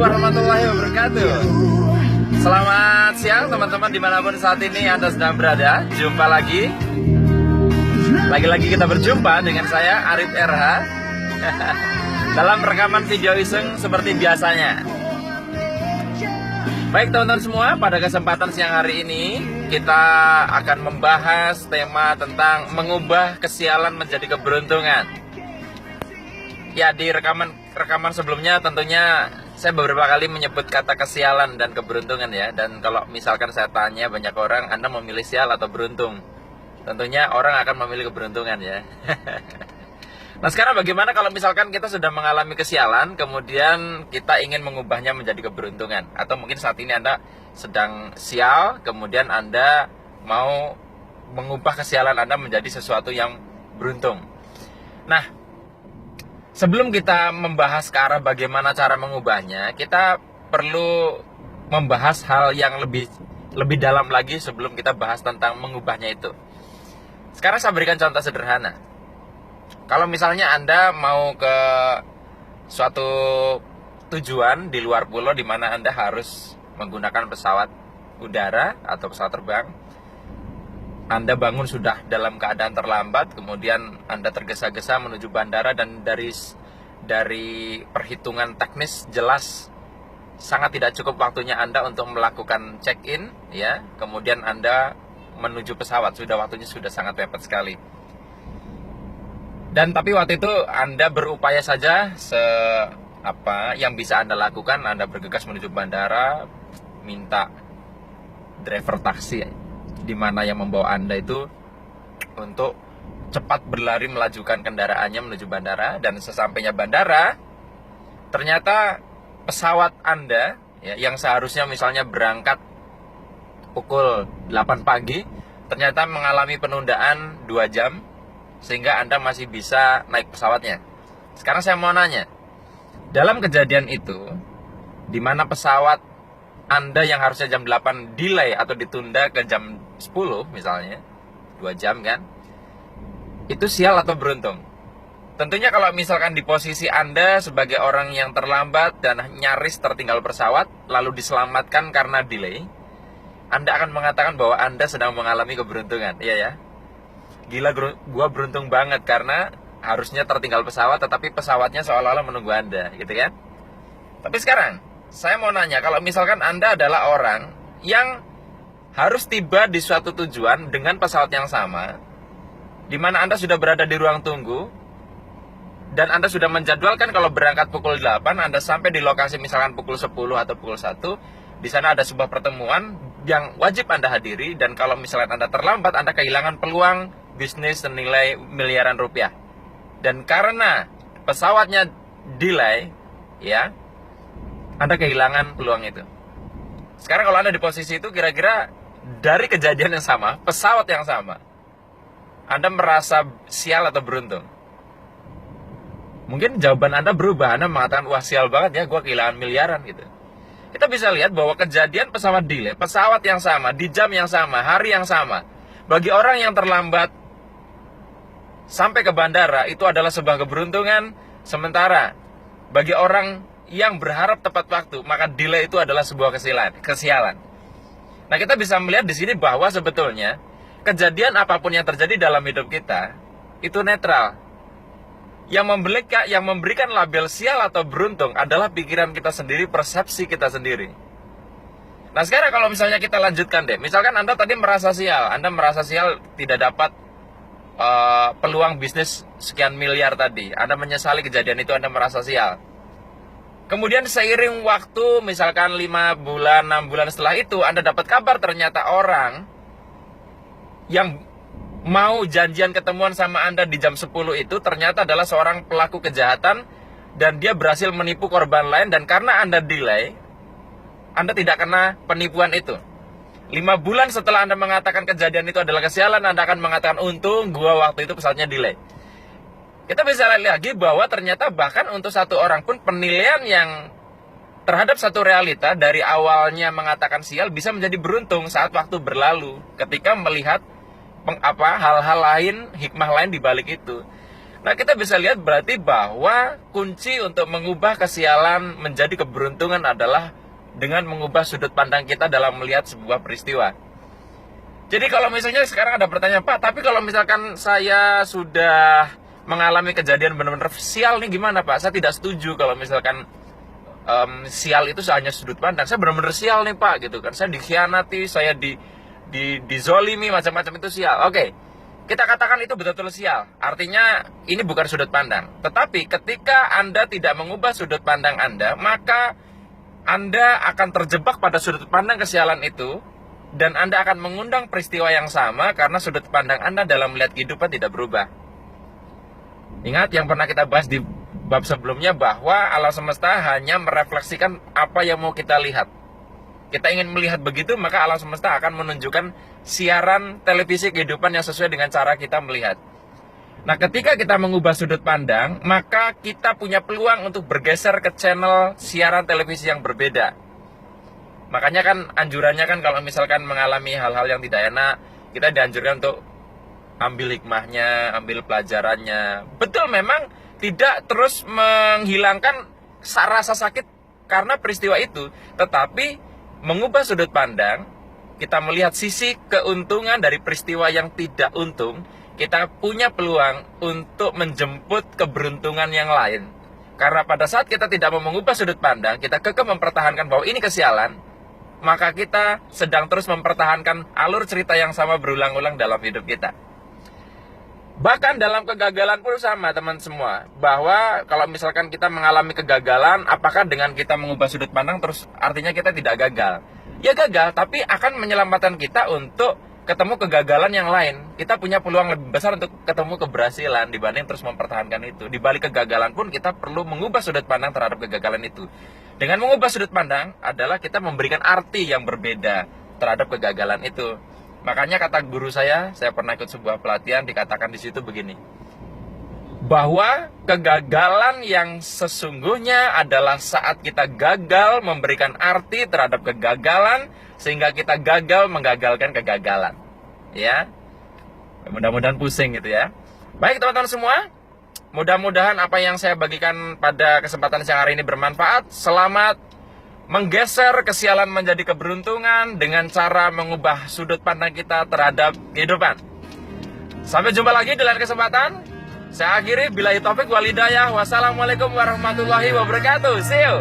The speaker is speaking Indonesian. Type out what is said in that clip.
warahmatullahi wabarakatuh. Selamat siang teman-teman dimanapun saat ini Anda sedang berada. Jumpa lagi kita berjumpa dengan saya Arif RH dalam rekaman video iseng seperti biasanya. Baik teman-teman semua, pada kesempatan siang hari ini kita akan membahas tema tentang mengubah kesialan menjadi keberuntungan. Ya, di rekaman sebelumnya tentunya saya beberapa kali menyebut kata kesialan dan keberuntungan ya. Dan kalau misalkan saya tanya banyak orang, Anda memilih sial atau beruntung? Tentunya orang akan memilih keberuntungan ya. Nah sekarang bagaimana kalau misalkan kita sudah mengalami kesialan, kemudian kita ingin mengubahnya menjadi keberuntungan? Atau mungkin saat ini Anda sedang sial, kemudian Anda mau mengubah kesialan Anda menjadi sesuatu yang beruntung. Nah, sebelum kita membahas ke arah bagaimana cara mengubahnya, kita perlu membahas hal yang lebih dalam lagi sebelum kita bahas tentang mengubahnya itu. Sekarang saya berikan contoh sederhana. Kalau misalnya Anda mau ke suatu tujuan di luar pulau di mana Anda harus menggunakan pesawat udara atau pesawat terbang, Anda bangun sudah dalam keadaan terlambat, kemudian Anda tergesa-gesa menuju bandara dan dari perhitungan teknis jelas sangat tidak cukup waktunya Anda untuk melakukan check-in ya. Kemudian Anda menuju pesawat, waktunya sudah sangat mepet sekali. Dan tapi waktu itu Anda berupaya saja yang bisa Anda lakukan, Anda bergegas menuju bandara, minta driver taksi di mana yang membawa Anda itu untuk cepat berlari melajukan kendaraannya menuju bandara. Dan sesampainya bandara, ternyata pesawat Anda ya, yang seharusnya misalnya berangkat pukul 8 pagi ternyata mengalami penundaan 2 jam sehingga Anda masih bisa naik pesawatnya. Sekarang saya mau nanya, dalam kejadian itu di mana pesawat Anda yang harusnya jam 8 delay atau ditunda ke jam 10 misalnya, 2 jam kan, itu sial atau beruntung? Tentunya kalau misalkan di posisi Anda sebagai orang yang terlambat dan nyaris tertinggal pesawat lalu diselamatkan karena delay, Anda akan mengatakan bahwa Anda sedang mengalami keberuntungan. Iya ya, gila gua beruntung banget karena harusnya tertinggal pesawat tetapi pesawatnya seolah-olah menunggu Anda, gitu kan? Tapi sekarang saya mau nanya, kalau misalkan Anda adalah orang yang harus tiba di suatu tujuan dengan pesawat yang sama, di mana Anda sudah berada di ruang tunggu dan Anda sudah menjadwalkan kalau berangkat pukul 8, Anda sampai di lokasi misalkan pukul 10 atau pukul 1, di sana ada sebuah pertemuan yang wajib Anda hadiri, dan kalau misalkan Anda terlambat, Anda kehilangan peluang bisnis senilai miliaran rupiah. Dan karena pesawatnya delay, ya, Anda kehilangan peluang itu. Sekarang kalau Anda di posisi itu, kira-kira dari kejadian yang sama, pesawat yang sama, Anda merasa sial atau beruntung? Mungkin jawaban Anda berubah, Anda mengatakan, wah sial banget ya, gue kehilangan miliaran gitu. Kita bisa lihat bahwa kejadian pesawat delay, pesawat yang sama, di jam yang sama, hari yang sama, bagi orang yang terlambat sampai ke bandara itu adalah sebuah keberuntungan, sementara bagi orang yang berharap tepat waktu, maka delay itu adalah sebuah kesialan. Nah, kita bisa melihat di sini bahwa sebetulnya kejadian apapun yang terjadi dalam hidup kita itu netral. Yang memberikan label sial atau beruntung adalah pikiran kita sendiri, persepsi kita sendiri. Nah, sekarang kalau misalnya kita lanjutkan deh, misalkan Anda tadi merasa sial tidak dapat peluang bisnis sekian miliar tadi, Anda menyesali kejadian itu, Anda merasa sial. Kemudian seiring waktu, misalkan 5 bulan, 6 bulan setelah itu, Anda dapat kabar ternyata orang yang mau janjian ketemuan sama Anda di jam 10 itu ternyata adalah seorang pelaku kejahatan dan dia berhasil menipu korban lain, dan karena Anda delay, Anda tidak kena penipuan itu. 5 bulan setelah Anda mengatakan kejadian itu adalah kesialan, Anda akan mengatakan, untung gua waktu itu pesawatnya delay. Kita bisa lihat lagi bahwa ternyata bahkan untuk satu orang pun penilaian yang terhadap satu realita dari awalnya mengatakan sial bisa menjadi beruntung saat waktu berlalu ketika melihat hal-hal lain, hikmah lain di balik itu. Nah, kita bisa lihat berarti bahwa kunci untuk mengubah kesialan menjadi keberuntungan adalah dengan mengubah sudut pandang kita dalam melihat sebuah peristiwa. Jadi kalau misalnya sekarang ada pertanyaan, Pak, tapi kalau misalkan saya sudah mengalami kejadian benar-benar sial nih gimana, Pak? Saya tidak setuju kalau misalkan sial itu hanya sudut pandang. Saya benar-benar sial nih, Pak, gitu kan. Saya dikhianati, saya dizolimi, macam-macam itu sial. Oke, kita katakan itu betul-betul sial. Artinya ini bukan sudut pandang. Tetapi ketika Anda tidak mengubah sudut pandang Anda, maka Anda akan terjebak pada sudut pandang kesialan itu, dan Anda akan mengundang peristiwa yang sama karena sudut pandang Anda dalam melihat kehidupan tidak berubah. Ingat yang pernah kita bahas di bab sebelumnya bahwa alam semesta hanya merefleksikan apa yang mau kita lihat. Kita ingin melihat begitu, maka alam semesta akan menunjukkan siaran televisi kehidupan yang sesuai dengan cara kita melihat. Nah, ketika kita mengubah sudut pandang, maka kita punya peluang untuk bergeser ke channel siaran televisi yang berbeda. Makanya kan anjurannya kan kalau misalkan mengalami hal-hal yang tidak enak, kita dianjurkan untuk ambil hikmahnya, ambil pelajarannya. Betul, memang tidak terus menghilangkan rasa sakit karena peristiwa itu, tetapi mengubah sudut pandang, kita melihat sisi keuntungan dari peristiwa yang tidak untung, kita punya peluang untuk menjemput keberuntungan yang lain. Karena pada saat kita tidak mau mengubah sudut pandang, kita kekeh mempertahankan bahwa ini kesialan, maka kita sedang terus mempertahankan alur cerita yang sama berulang-ulang dalam hidup kita. Bahkan dalam kegagalan pun sama, teman semua. Bahwa kalau misalkan kita mengalami kegagalan, apakah dengan kita mengubah sudut pandang terus artinya kita tidak gagal? Ya gagal, tapi akan menyelamatkan kita untuk ketemu kegagalan yang lain. Kita punya peluang lebih besar untuk ketemu keberhasilan dibanding terus mempertahankan itu. Di balik kegagalan pun kita perlu mengubah sudut pandang terhadap kegagalan itu. Dengan mengubah sudut pandang adalah kita memberikan arti yang berbeda terhadap kegagalan itu. Makanya kata guru saya pernah ikut sebuah pelatihan, dikatakan di situ begini, bahwa kegagalan yang sesungguhnya adalah saat kita gagal memberikan arti terhadap kegagalan sehingga kita gagal menggagalkan kegagalan. Ya, mudah-mudahan pusing gitu ya. Baik teman-teman semua, mudah-mudahan apa yang saya bagikan pada kesempatan siang hari ini bermanfaat. Selamat menggeser kesialan menjadi keberuntungan dengan cara mengubah sudut pandang kita terhadap kehidupan. Sampai jumpa lagi di lain kesempatan. Saya akhiri, billahi taufik wal hidayah. Wassalamualaikum warahmatullahi wabarakatuh. See you.